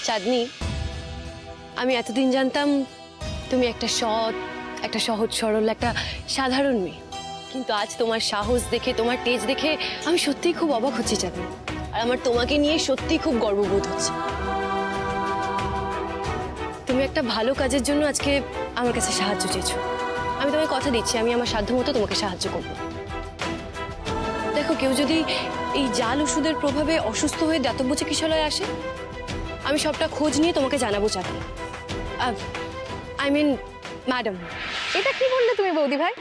চাঁদনি, আমি এতদিন জানতাম তুমি একটা সৎ, একটা সহজ সরল, একটা সাধারণ মেয়ে, কিন্তু আজ তোমার সাহস দেখে, তোমার তেজ দেখে আমি সত্যিই খুব অবাক হচ্ছি চাঁদনি। আর আমার তোমাকে নিয়ে সত্যিই খুব গর্ববোধ হচ্ছে। তুমি একটা ভালো কাজের জন্য আজকে আমার কাছে সাহায্য চেয়েছো। আমি তোমাকে কথা দিচ্ছি, আমি আমার সাধ্যমতো তোমাকে সাহায্য করব। দেখো, কেউ যদি এই জাল ওষুধের প্রভাবে অসুস্থ হয়ে দাতব্য চিকিৎসালয়ে আসে, আমি সবটা খোঁজ নিয়ে তোমাকে জানাবো চাঁদনি। I mean madam. এটা কি বললে তুমি বৌদি ভাই?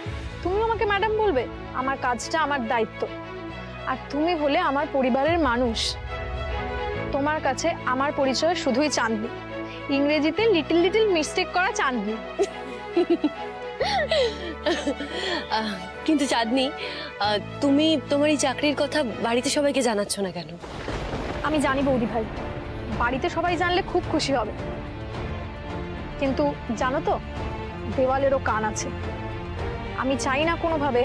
তুমি আমাকে ম্যাডাম বলবে? আমার কাজটা আমার দায়িত্ব, আর তুমি হলে আমার পরিবারের মানুষ। তোমার কাছে আমার পরিচয় শুধুই চাঁদনি, ইংরেজিতে লিটল লিটল মিস্টেক করা চাঁদনি। কিন্তু চাঁদনি, তুমি তোমার এই চাকরির কথা বাড়িতে সবাইকে জানাচ্ছ না কেন? আমি জানি বৌদি ভাই, বাড়িতে সবাই জানলে খুব খুশি হবে, কিন্তু জানো তো, দেওয়ালেরও কান আছে। আমি চাই না কোনোভাবে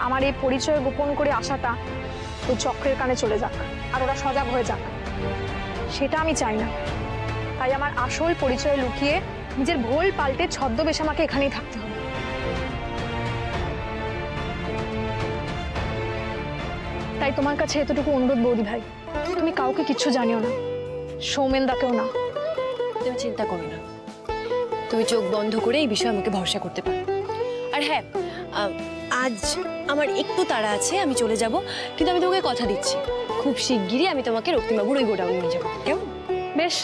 আমার এই পরিচয় গোপন করে আসাটা ওই চক্রের কানে চলে যাক আর ওরা সজাগ হয়ে যাক, সেটা আমি চাই না। তাই আমার আসল পরিচয় লুকিয়ে নিজের ভোল পাল্টে ছদ্মবেশ আমাকে এখানেই থাকতে হবে। তাই তোমার কাছে এতটুকু অনুরোধ বৌদি ভাই, তুমি কাউকে কিচ্ছু জানিও না, সৌমেনদাকেও না। তুমি চিন্তা করো না, তুমি চোখ বন্ধ করে এই বিষয়ে আমাকে ভরসা করতে পারো। আর হ্যাঁ, আজ আমার একটু তাড়া আছে, আমি চলে যাব, কিন্তু আমি তোমাকে কথা দিচ্ছি খুব শিগগিরই আমি তোমাকে রক্তিমবাবুর ওই গোডাউনে নিয়ে যাবো। কেমন? বেশ,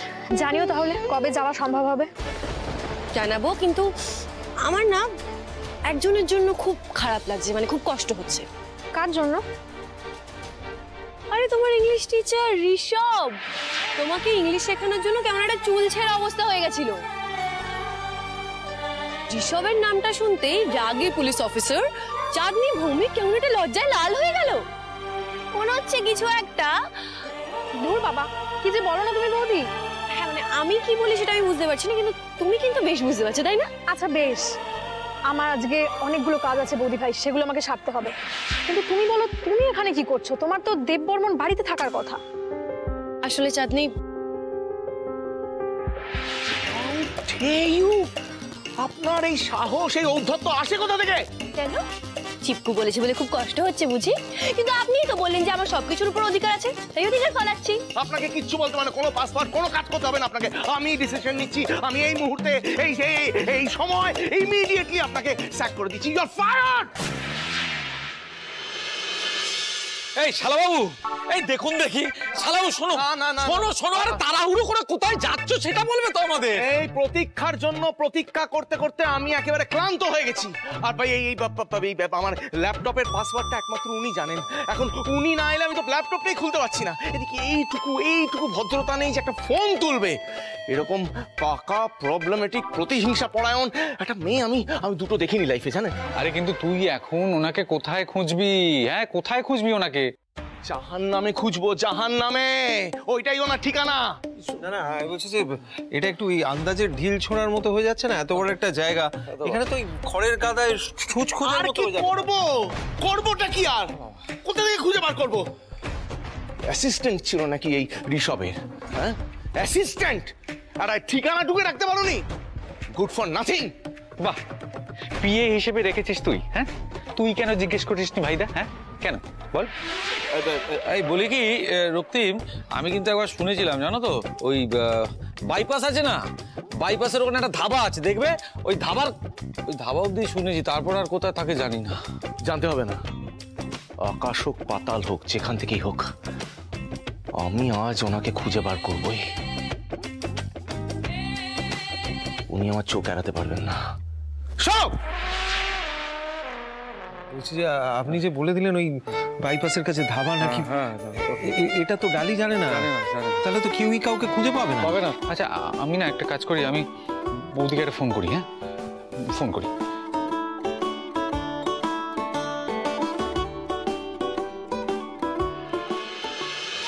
জানিও তাহলে কবে যাওয়া সম্ভব হবে। জানাবো, কিন্তু আমার না একজনের জন্য খুব খারাপ লাগছে, মানে খুব কষ্ট হচ্ছে। কার জন্য? আরে তোমার ইংলিশ টিচার ঋষভ, তোমাকে ইংলিশ শেখানোর জন্য কেমন একটা চুল ছেঁড়া অবস্থা হয়ে গেছিল। ঋষভের নামটা শুনতেই রাগে পুলিশ অফিসার চাঁদনি ভৌমিক কেমন একটা লজ্জায় লাল হয়ে গেল। মনে হচ্ছে কিছু একটা। দূর বাবা, কি যে বলো না তুমি বৌদি। হ্যাঁ, মানে আমি কি বলি সেটা আমি বুঝতে পারছি না, কিন্তু তুমি কিন্তু বেশ বুঝতে পারছো, তাই না? আচ্ছা বেশ, আমার আজকে অনেকগুলো কাজ আছে বৌদি ভাই, সেগুলো আমাকে সারতে হবে। কিন্তু তুমি বলো, তুমি এখানে কি করছো? তোমার তো দেববর্মন বাড়িতে থাকার কথা। আসলে চাঁদনি, আপনার এই সাহস, এই ঔদ্ধত্য আসে কোথা থেকে? কেন? চিপকু বলেছে বলে খুব কষ্ট হচ্ছে বুঝি? কিন্তু আপনিই তো বললেন যে আমার সবকিছুর উপর অধিকার আছে, তাই অধিকার ফলাচ্ছি। আপনাকে কিচ্ছু বলতে, মানে কোনো পাসওয়ার্ড, কোনো কাজ করতে হবে না আপনাকে। আমি ডিসিশন নিচ্ছি, আমি এই মুহূর্তে, এই সময় ইমিডিয়েটলি আপনাকে স্যাক করে দিচ্ছি। You are fired. এই শালাবাবু, এই দেখুন দেখি। শালাবাবু শোনো, শোনো, আরে তাড়াহুড়ো করে কোথায় যাচ্ছ সেটা বলবে তো আমাদের। এই প্রতীক্ষার জন্য প্রতীক্ষা করতে করতে আমি একেবারে ক্লান্ত হয়ে গেছি। আর ভাই এই আমার ল্যাপটপের পাসওয়ার্ডটা একমাত্র উনি জানেন। এখন উনি না এলে আমি তো ল্যাপটপটাই খুলতে পারছি না। এদিকে এইটুকু ভদ্রতা নেই যে একটা ফোন তুলবে। এরকম পাকা প্রবলেমেটিক, প্রতিহিংসা পরায়ণ একটা মেয়ে আমি দুটো দেখিনি লাইফে, জানেন? আরে কিন্তু তুই এখন ওনাকে কোথায় খুঁজবি? হ্যাঁ, কোথায় খুঁজবি ওনাকে? জাহান্নামে খুঁজবো, জাহান্নামে। ওইটাই ওনার ঠিকানা। না, আমি বলছি যে এটা একটু আন্দাজের ঢিল ছোঁড়ার মতো হয়ে যাচ্ছে না? এত বড় একটা জায়গা, এখানে তো খড়ের গাদায় ছুঁচ খোঁজার মতো হয়ে যাচ্ছে। করবোটা কি আর? কোথা থেকে খুঁজে বার করবো? অ্যাসিস্ট্যান্ট ছিল নাকি এই ঋষভের? হ্যাঁ, অ্যাসিস্ট্যান্ট, আর ঠিকানা ঢুকে রাখতে পারোনি? Good for nothing. বাহ, পিএ হিসেবে রেখেছিস তুই? হ্যাঁ, তুই কেন জিজ্ঞেস করিস নি ভাইদা? হ্যাঁ, কেন বল? এই বলি কি রক্তিম, আমি কিন্তু একবার শুনেছিলাম, জানো তো, ওই বাইপাস আছে না, বাইপাসের ওখানে একটা ধাবা আছে, দেখবে? ওই ধাবা অব্দি শুনেছি, তারপর আর কোথায় থাকে জানি না। জানতে হবে না, আকাশ হোক পাতাল হোক, যেখান থেকেই হোক, আমি আজ ওনাকে খুঁজে বার করবই। উনি আমার চোখ এড়াতে পারবেন না। সব বলছি যে আপনি যে বলে দিলেন ওই বাইপাসের কাছে ধাবা নাকি, এটা তো গালি জানে না, তাহলে তো কেউই কাউকে খুঁজে পাবে না। আচ্ছা, আমি না একটা কাজ করি, আমি বৌদিকে একটা ফোন করি। হ্যাঁ, ফোন করি।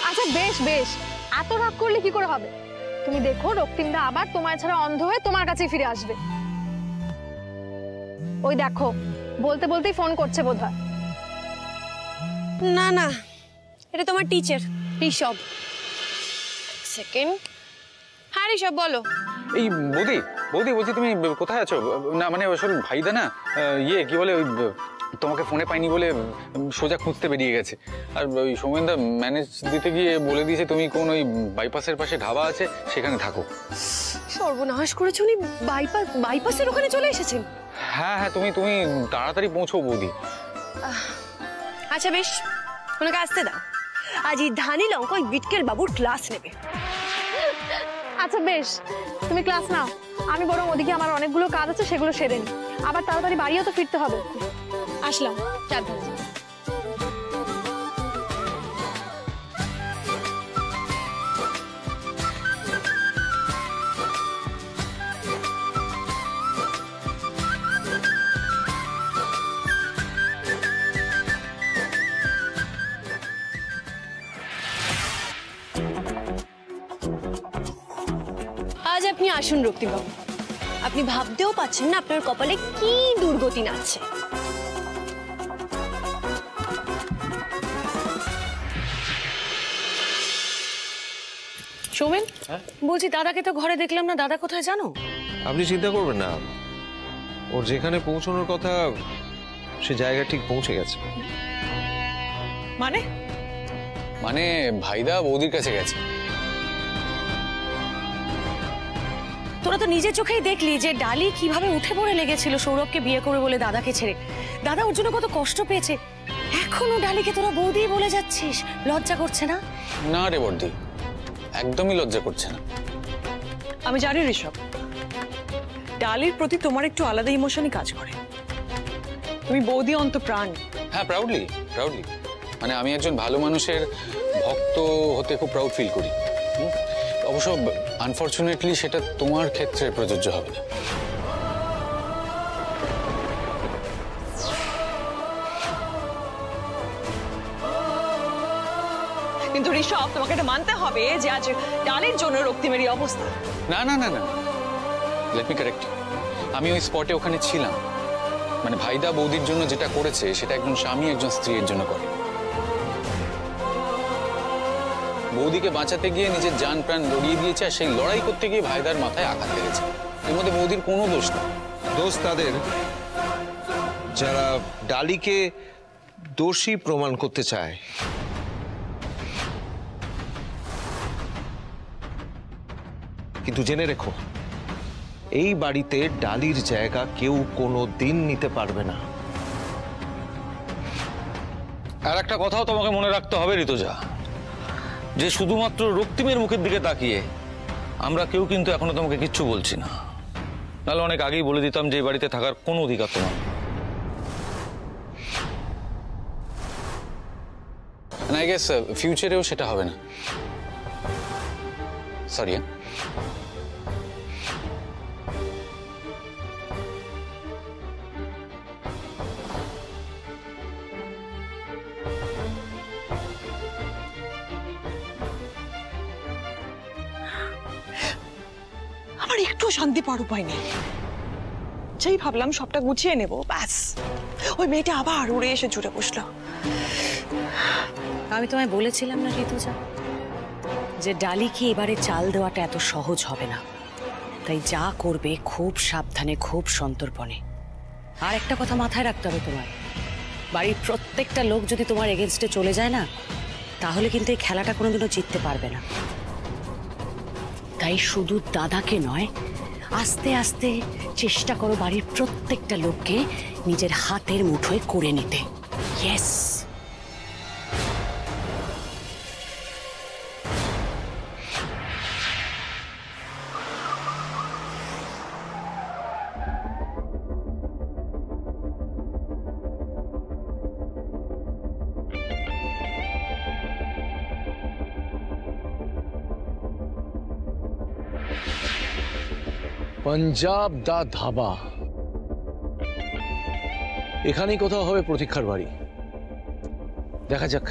আচ্ছা বেশ বেশ, এত রাগ করলে কি করে হবে? তুমি দেখো, রক্তিমদা আবার তোমার ছাড়া অন্ধ হয়ে তোমার কাছেই ফিরে আসবে। ওই দেখো, বলতে বলতেই ফোন করছে বোধহয়। না না, এটা তোমার টিচার ঋষভ। সেকেন্ড। হ্যাঁ ঋষভ বলো। এই বৌদি বৌদি বলছি তুমি কোথায় আছো? না মানে আসলে ভাইদা না ইয়ে কি বলে ওই তোমাকে ফোনে পাইনি বলে সোজা খুঁজতে বেরিয়ে গেছে। আর ওই সৌমেনদা ম্যানেজ দিতে গিয়ে বলে দিয়েছে তুমি কোন ওই বাইপাসের পাশে ধাবা আছে সেখানে থাকো। সর্বনাশ করেছো, উনি বাইপাসের ওখানে চলে এসেছেন? হ্যাঁ হ্যাঁ, তুমি তুমি তাড়াতাড়ি পৌঁছো বৌদি। আচ্ছা বেশ, ওনাকে আসতে দাও। আজ এই ধানি লঙ্কা ওই বিটকেল বাবুর ক্লাস নেবে। আচ্ছা বেশ, তুমি ক্লাস নাও, আমি বরং ওদিকে আমার অনেকগুলো কাজ আছে সেগুলো সেরে নি। আবার তাড়াতাড়ি বাড়িও তো ফিরতে হবে। আসলাম। সাবধানে। আজ আপনি আসুন রক্তিমবাবু, আপনি ভাবতেও পাচ্ছেন না আপনার কপালে কি দুর্গতি নাচছে। সৌমেন, বলছি দাদাকে তো ঘরে দেখলাম না, দাদা কোথায় জানো? আপনি চিন্তা করবেন না, ওর যেখানে পৌঁছানোর কথা সে জায়গা ঠিক পৌঁছে গেছে। মানে মানে ভাইদা বৌদির কাছে গেছে। তোরা তো নিজের চোখেই দেখলি যে ডালি কিভাবে উঠে পড়ে লেগেছিল সৌরভকে বিয়ে করে বলে দাদাকে ছেড়ে। দাদা ওর জন্য কত কষ্ট পেয়েছে, এখনো ডালিকে তোরা বৌদি বলে যাচ্ছিস, লজ্জা করছে না? না রে বর্দি, একদমই লজ্জা করছে না। আমি জানি ঋষভ, ডালির প্রতি তোমার একটু আলাদা ইমোশনই কাজ করে। তুমি বৌদি অন্তঃপ্রাণ। হ্যাঁ, প্রাউডলি প্রাউডলি। মানে আমি একজন ভালো মানুষের ভক্ত হতে খুব প্রাউড ফিল করি। অবশ্য আনফরচুনেটলি সেটা তোমার ক্ষেত্রে প্রযোজ্য হবে না। কিন্তু ঋষভ, তোমাকে এটা মানতে হবে যে আজ ডালির জন্য রক্তিমের এই অবস্থা। না না না না, লেট মি কারেক্ট। আমি ওই স্পটে ওখানে ছিলাম। মানে ভাইদা বৌদির জন্য যেটা করেছে সেটা একজন স্বামী একজন স্ত্রীর জন্য করে। বৌদিকে বাঁচাতে গিয়ে নিজের জান প্রাণ লড়িয়ে দিয়েছে, আর সেই লড়াই করতে গিয়ে ভাইদার মাথায় আঘাত লেগেছে। এর মধ্যে বৌদির কোনো দোষ নেই। দোষ তাদের যারা ডালিকে দোষী প্রমাণ করতে চায়। কিন্তু জেনে রেখো, এই বাড়িতে ডালির জায়গা কেউ কোনো দিন নিতে পারবে না। আর একটা কথাও তোমাকে মনে রাখতে হবে ঋতুজা, যে শুধুমাত্র রক্তিমের মুখের দিকে তাকিয়ে আমরা কেউ কিন্তু এখনো তোমাকে কিচ্ছু বলছি না। নাহলে অনেক আগেই বলে দিতাম যে এই বাড়িতে থাকার কোনো অধিকার তোমার। আই গেস ফিউচারেও সেটা হবে না। সরি। আমার একটু শান্তি পাওয়ার উপায় নেই। যেই ভাবলাম সবটা গুছিয়ে নেব, ব্যাস ওই মেয়েটা আবার উড়ে এসে জুড়ে বসলো। আমি তোমায় বলেছিলাম না ঋতুজা, যে ডালিকে এবারে চাল দেওয়াটা এত সহজ হবে না। তাই যা করবে খুব সাবধানে, খুব সন্তর্পণে। আর একটা কথা মাথায় রাখতে হবে তোমার, বাড়ির প্রত্যেকটা লোক যদি তোমার এগেনস্টে চলে যায় না, তাহলে কিন্তু এই খেলাটা কোনোদিনও জিততে পারবে না। তাই শুধু দাদাকে নয়, আস্তে আস্তে চেষ্টা করো বাড়ির প্রত্যেকটা লোককে নিজের হাতের মুঠোয় করে নিতে। ইয়েস। পাঞ্জাব দা ধাবা, এখানেই কোথাও হবে প্রতীক্ষার বাড়ি। দেখা যাক।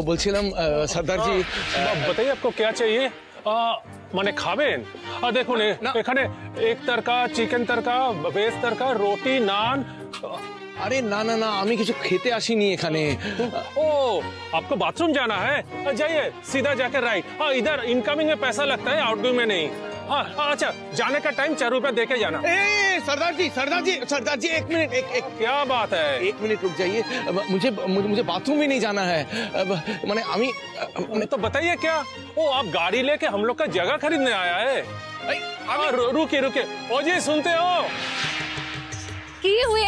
বলছিলাম সর্দারজি, बताइए आपको क्या चाहिए? মানে খাবেন? দেখুন এখানে এক তরকা, চিকেন তরকা, ভেজ তরকা, রুটি, নান। আরে না না না, আমি কিছু খেতে আসিনি এখানে। ओ आपको बाथरूम जाना है? जाइए सीधा जाकर राइट। हाँ इधर इनकमिंग में पैसा लगता है, आउटगोइंग में नहीं। हाँ अच्छा, जाने का टाइम 4 रुपया देके जाना। सरदार जी एक मिनट, एक क्या बात है? 1 मिनट रुक जाइए, मुझे बाथरूम भी नहीं जाना है। मैंने अभी तो बताइए क्या? ओ आप गाड़ी लेके हम लोग का जगह खरीदने आया है? रुके ओ जी सुनते हो? की हुए?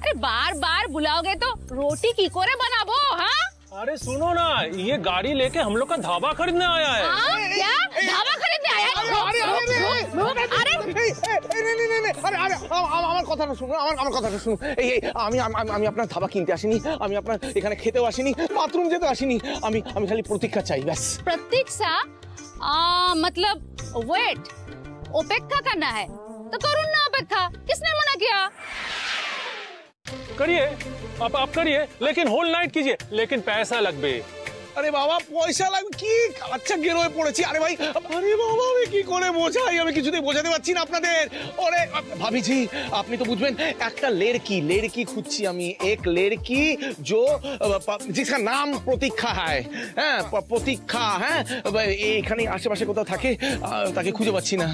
अरे बार बार बुलाओगे तो रोटी की कोरे बनाबो? हाँ अरे सुनो ना, ये गाड़ी लेके हम लोग का ढाबा खरीदने आया है। क्या ढाबा खरीदने आया है? আমার কথাটা শুনুন, আমার কথাটা শুনুন। আমি আপনার ধাবা কিনতে আসিনি, আমি আপনার এখানে খেতেও আসিনি, বাথরুম যেতে আসিনি। আমি খালি প্রতীক্ষা চাই, ব্যাস। प्रतीक्षा मतलब वेट, उपेक्षा करना है तो करूँ ना उपेक्षा, किसने मना किया? करिए आप करिए, लेकिन होल नाइट कीजिए, लेकिन पैसा लगবে। আরে বাবা পয়সা লাগবে কি? আচ্ছা গেরোয় পড়েছি। আরে ভাই, আরে বাবা আমি কি করে বোঝাই, আমি কিছুতেই বোঝাতে পারছি না আপনাদের। ওরে ভাবিজি, আপনি তো বুঝবেন, একটা লড়কি খুঁজছি আমি, এক লড়কি जो जिसका नाम प्रतीक्षा है, হ্যাঁ প্রতীক্ষা, হ্যাঁ এইখানে আশেপাশে কোথাও থাকে, তাকে খুঁজে পাচ্ছি না।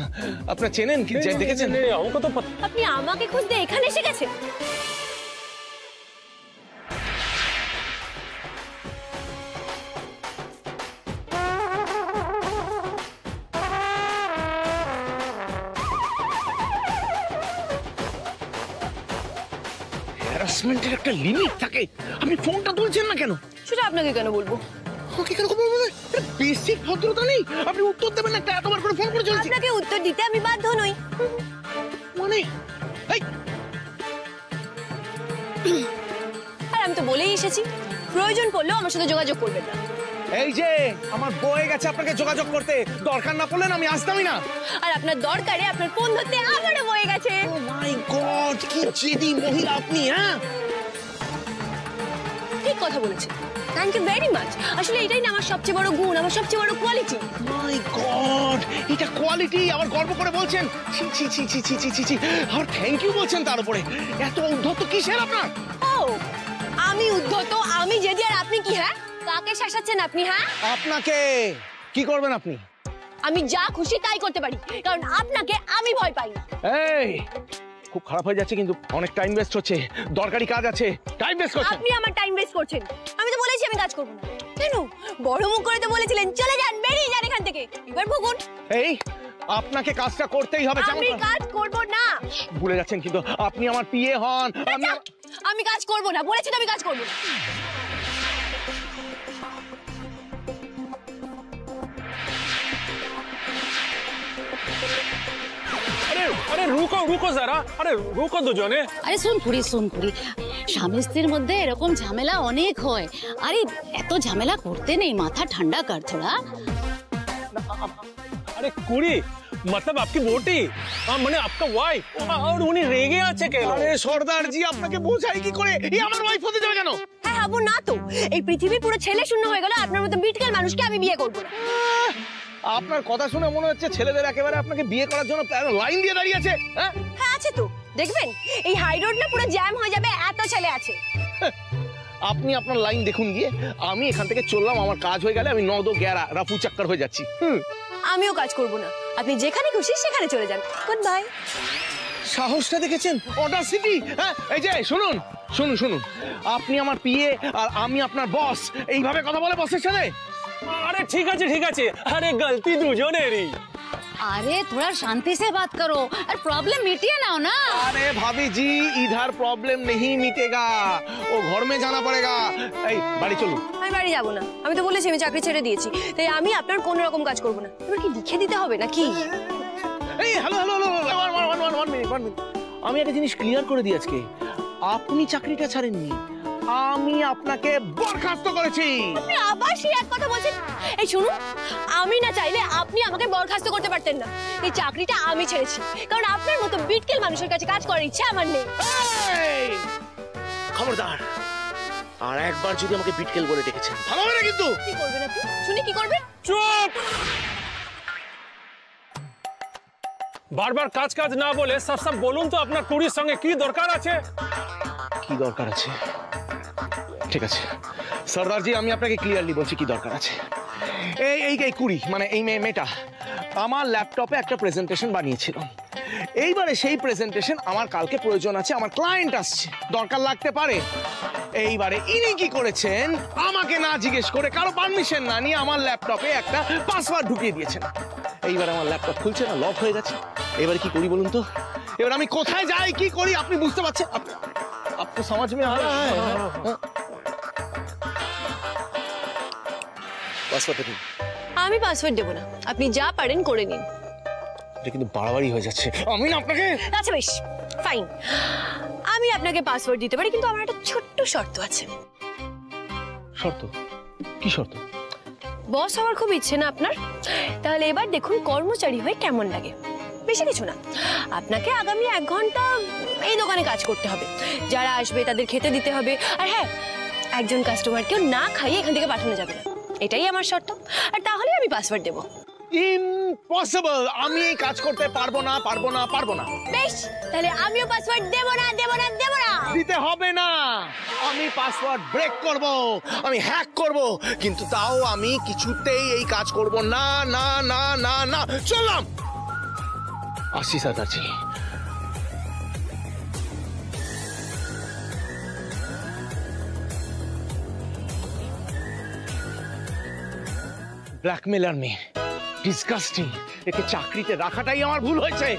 আপনারা চেনেন কি, দেখেছেন? আপনি আমাকে খুঁজতে এখানে এসে গেছেন? হ্যারাসমেন্টের একটা লিমিট থাকে, আপনি ফোনটা তুলছেন না কেন? সেটা আপনাকে কেন বলবো? ওকে কেন বলবো? বেসিক ভদ্রতা নেই, আপনি উত্তর দেবেন না, এতবার করে ফোন করে চলছি। আপনাকে উত্তর দিতে আমি বাধ্য নই। মানে আর আমি তো বলেই এসেছি, প্রয়োজন পড়লেও আমার সাথে যোগাযোগ করবেন না। এই যে আমার বয়ে গেছে আপনাকে যোগাযোগ করতে, দরকার না পড়লে আমি আসতামই না। আর আপনার দরকারে আপনার ফোন ধরতে আমারও বয়ে গেছে। ও মাই গড, কি জেদি মহিলা আপনি! হ্যাঁ ঠিক কথা বলেছেন, থ্যাংক ইউ ভেরি মাচ। আসলে এটাই না আমার সবচেয়ে বড় গুণ, আমার সবচেয়ে বড় কোয়ালিটি। মাই গড, এটা কোয়ালিটি আবার গর্ব করে বলছেন? ছি ছি ছি ছি ছি ছি ছি ছি, আর থ্যাংক ইউ বলছেন তার উপরে। এত উদ্ধত কিসের আপনার? ও আমি উদ্ধত, আমি জেদি, আর আপনি কি? হ্যাঁ কাকে শাসাচ্ছেন আপনি? হ্যাঁ আপনাকে কি করবেন আপনি? আমি যা খুশি তাই করতে পারি, কারণ আপনাকে আমি ভয় পাই না। এই খুব খারাপ হয়ে যাচ্ছে কিন্তু, অনেক টাইম ওয়েস্ট হচ্ছে, দরকারি কাজ আছে, টাইম ওয়েস্ট করছেন। আপনি আমার টাইম ওয়েস্ট করছেন। আমি তো বলেছি আমি কাজ করব না। কেন বড় মুখ করে তো বলেছিলেন চলে যান, বেরিয়ে যান এখান থেকে, এবার ভুগুন। এই আপনাকে কাজটা করতেই হবে। আমি কাজ করব না। ভুলে যাচ্ছেন কিন্তু, আপনি আমার পিএ হন। আমি কাজ করব না, বলেছি তো আমি কাজ করব না। अरे रुको जरा, अरे रुको দুজনে। আরে শুন পুরি, স্বামী স্ত্রীর মধ্যে এরকম ঝামেলা অনেক হয়। আরে এত ঝামেলা করতে নেই, মাথা ঠান্ডা কর থোড়া। अरे कुड़ी मतलब आपकी बोटी, মানে आपका ওয়াইফ, আর উনি রেগে আছে কেন? আরে সর্দার জি, আপনাকে বোঝাই কি করে? এই আমার ওয়াইফ হতে যাবে কেন? হ্যাঁ হবো না তো, এই পৃথিবী পুরো ছেলে শূন্য হয়ে গেল, আপনার মতো বিটকেল মানুষকে আমি বিয়ে করব না। আপনার কথা শুনে মনে হচ্ছে ছেলেদের একেবারে আপনাকে বিয়ে করার জন্য লাইন দিয়ে দাঁড়িয়ে আছে। হ্যাঁ আছে তো, দেখবেন এই হাই রোড না পুরো জ্যাম হয়ে যাবে, এত ছেলে আছে। আপনি আপনার লাইন দেখুন গিয়ে, আমি এখান থেকে চললাম, আমার কাজ হয়ে গেলে আমি 9-11 রাফু চাক্কর হয়ে যাচ্ছি। আমিও কাজ করব না, আপনি যেখানে খুশি সেখানে চলে যান। Good bye. সাহসটা দেখেছেন? অডাসিটি। হ্যাঁ এই যে শুনুন, আপনি আমার পিএ আর আমি আপনার বস, এইভাবে কথা বলে বসের সাথে? আরে ঠিক আছে, আরে গলতি দুজনেরই। अरे थोड़ा शांति से बात करो और प्रॉब्लम मिटिए ना हो ना। अरे भाभी जी इधर प्रॉब्लम नहीं मिटेगा, वो घर में जाना पड़ेगा। এই বাড়ি চলুন। আমি বাড়ি যাব না, আমি তো বলেছি আমি চাকরি ছেড়ে দিয়েছি, তাই আমি আপনার কোনো রকম কাজ করব না। এবার কি লিখে দিতে হবে নাকি? এই হ্যালো 1 মিনিট, আমি একটা জিনিস ক্লিয়ার করে দিই আজকে, আপনি চাকরিটা ছাড়েননি, আমি আপনাকে বরখাস্ত করেছি। আপনি আবার সেই এক কথা বলছেন? এই শুনুন, আমি না চাইলে আপনি আমাকে বরখাস্ত করতে পারতেন না। এই চাকরিটা আমি ছেড়েছি, কারণ আপনার মতো বিটকেল মানুষের কাছে কাজ করার ইচ্ছা আমার নেই। খবরদার, আর একবার যদি আমাকে বিটকেল বলে ডেকেছেন ভালো হবে না কিন্তু। কি করবেন আপনি? শুনি কি করবেন? চুপ! বারবার কাজ না বলে সব বলুন তো, আপনার কুড়ির সঙ্গে কি দরকার আছে? কি দরকার আছে? ঠিক আছে সর্দারজি, আমি আপনাকে ক্লিয়ারলি বলছি কি দরকার আছে। এই কুড়ি মানে এই মেয়েটা আমার ল্যাপটপে একটা প্রেজেন্টেশন বানিয়েছিল। এইবারে সেই প্রেজেন্টেশন আমার কালকে প্রয়োজন আছে, আমার ক্লায়েন্ট আসছে, দরকার লাগতে পারে। এইবারে ইনি কি করেছেন, আমাকে না জিজ্ঞেস করে, কারো পারমিশন না নিয়ে আমার ল্যাপটপে একটা পাসওয়ার্ড ঢুকিয়ে দিয়েছেন। এইবার আমার ল্যাপটপ খুলছে না, লক হয়ে গেছে। এবারে কি করি বলুন তো? এবার আমি কোথায় যাই, কি করি, আপনি বুঝতে পারছেন? আপনি সমাজ মে পাসওয়ার্ডটা দিন। আমি পাসওয়ার্ড দেবো না, আপনি যা পারেন করে নিন। এটা কিন্তু বাড়াবাড়ি হয়ে যাচ্ছে। আমি না আপনাকে। আচ্ছা বেশ, ফাইন, আমি আপনাকে পাসওয়ার্ড দিতে পারি, কিন্তু আমার একটা ছোট্ট শর্ত আছে। শর্ত? কি শর্ত? বস হওয়ার খুব ইচ্ছে না আপনার? তাহলে এবার দেখুন কর্মচারী হয়ে কেমন লাগে। বেশি কিছু না, আপনাকে আগামী 1 ঘন্টা এই দোকানে কাজ করতে হবে। যারা আসবে তাদের খেতে দিতে হবে। আর হ্যাঁ, একজন কাস্টমারকেও না খাইয়ে এখান থেকে পাঠানো যাবে না, এটাই আমার শর্ত। আর তাহলে আমি পাসওয়ার্ড দেবো। ইম্পসিবল, আমি এই কাজ করতে পারবো না। বেশ, তাহলে আমিও পাসওয়ার্ড দেবো না। দিতে হবে না, আমি পাসওয়ার্ড ব্রেক করব, আমি হ্যাক করব, কিন্তু তাও আমি কিছুতেই এই কাজ করব না। না না না না, চললাম। আসি সর্দারজি। ব্ল্যাকমেলার মেয়ে, ডিসগাস্টিং। একে চাকরিতে রাখাটাই আমার ভুল হয়েছে।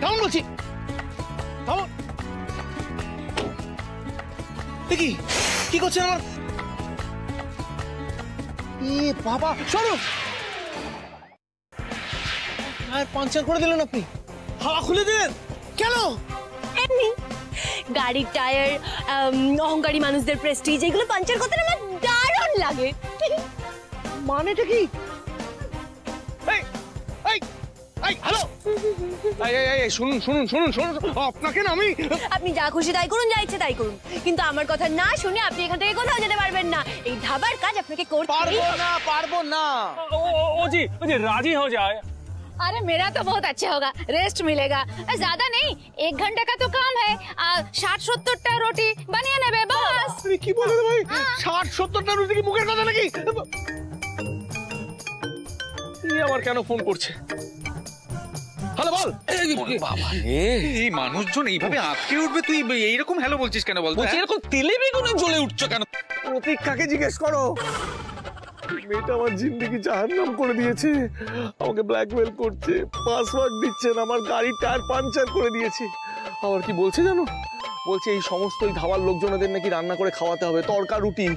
থামুন বলছি, থামুন। দেখি কি করছেন আমার? বাবা সরু, টায়ার পাঞ্চার করে দিলেন আপনি, হাওয়া খুলে দিলেন কেন? এমনি গাড়ির টায়ার, অহংকারী মানুষদের প্রেস্টিজ, এগুলো পাঞ্চার করতে আমার দারুণ লাগে। মানেটা কি? হ্যালো, শুনুন, আপনাকে না আমি। আপনি যা খুশি তাই করুন, যা ইচ্ছে তাই করুন, কিন্তু আমার কথা না শুনে আপনি এখান থেকে কোথাও যেতে পারবেন না। এই ধাবার কাজ আপনাকে করতে পারবো না। ओ जी राजी हो जाए। अरे मेरा तो बहुत अच्छा होगा, रेस्ट मिलेगा। ज्यादा नहीं, 1 घंटे का तो काम है। 60-70টা রুটি বানিয়ে নেবে বাস। কি বলে ভাই, 60-70টা রুটি কি মুখের কথা নাকি? আবার কেন ফোন করছে? হ্যালো বল। বাবা রে, এই মানুষজন এইভাবে আটকে উঠবে, তুই এইরকম হ্যালো বলছিস কেন? বল বলছি এরকম তেলে বেগুনে জ্বলে উঠছো কেন? প্রতীক্ষাকে জিজ্ঞেস করো। মেয়েটা আমার জিন্দেগি জাহান্নাম করে দিয়েছে, আমাকে ব্ল্যাকমেল করছে, পাসওয়ার্ড দিচ্ছে না, আমার গাড়ির টায়ার পাঞ্চার করে দিয়েছে। আবার কি বলছে জানো? বলছে এই সমস্ত ধাবার লোকজনদের নাকি রান্না করে খাওয়াতে হবে, তড়কা রুটি,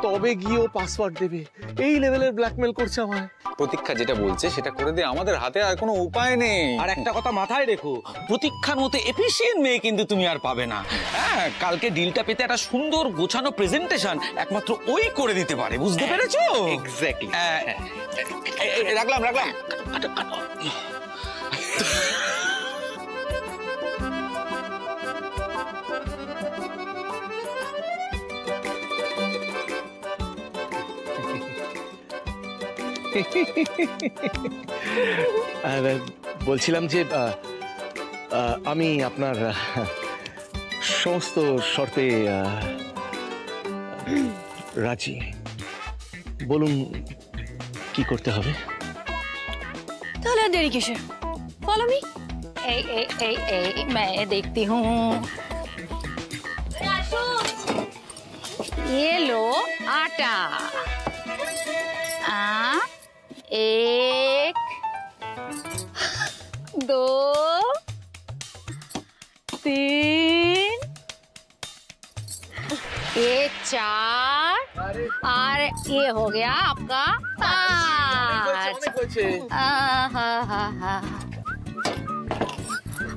তবে গিয়েও পাসওয়ার্ড দেবে। এই লেভেলের ব্ল্যাকমেল করছে আমায়। প্রতীক্ষা যেটা বলছে সেটা করে দে, আমাদের হাতে আর কোনো উপায় নেই। আর একটা কথা মাথায় রেখো, প্রতীক্ষার মতো এফিশিয়েন্ট মেয়ে কিন্তু তুমি আর পাবে না। হ্যাঁ, কালকে ডিলটা পেতে একটা সুন্দর গোছানো প্রেজেন্টেশন একমাত্র ওই করে দিতে পারে, বুঝতে পেরেছো? এক্স্যাক্টলি। রাখলাম। বলছিলাম যে আমি আপনার সমস্ত শর্তে রাজি। বলুন কি করতে হবে? তাহলে আর দেরি কিসের? Follow me. मैं देखती हूँ। ये लो आटा। 1 2 3 ये 4 और ये हो गया आपका 5।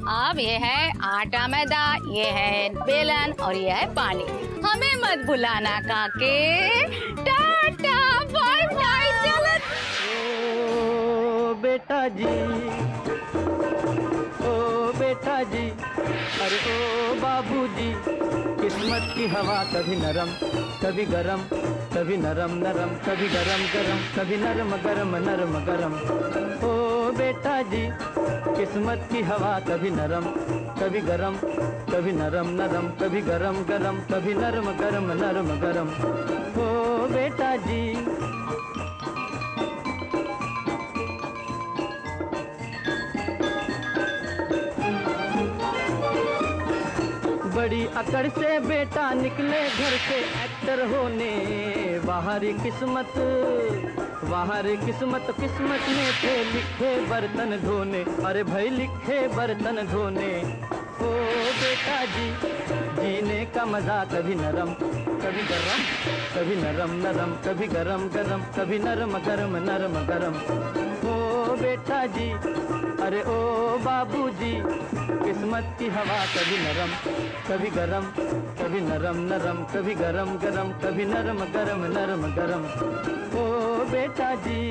अब ये है आटा मैदा, ये है बेलन और ये है पानी। हमें मत भुलाना काके। Tata bye bye. चलो ओ बेटा जी, ओ बेटा जी, अरे ओ बाबूजी, किस्मत की हवा कभी नरम कभी गरम, कभी नरम नरम कभी गरम गरम, कभी नरम गरम नरम गरम। ओ बेटा जी, किस्मत की हवा कभी नरम कभी गरम, कभी नरम नरम कभी गरम गरम, कभी नरम गरम नरम गरम। ओ बेटा जी। बड़ी अकड़ से बेटा निकले घर से एक्टर होने, बाहरी किस्मत किस्मत में थे लिखे बर्तन धोने, अरे भाई लिखे बर्तन धोने। ओ बेटा जी, जीने का मजा कभी नरम कभी गरम, कभी नरम नरम कभी गरम गरम, कभी नरम गरम नरम गरम। ओ बेटा जी, अरे ओ बाबूजी, किस्मत की हवा कभी नरम कभी गरम, कभी नरम नरम कभी गरम गरम, कभी नरम गरम नरम गरम। ओ बेटा जी।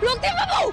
रुकते बाबू।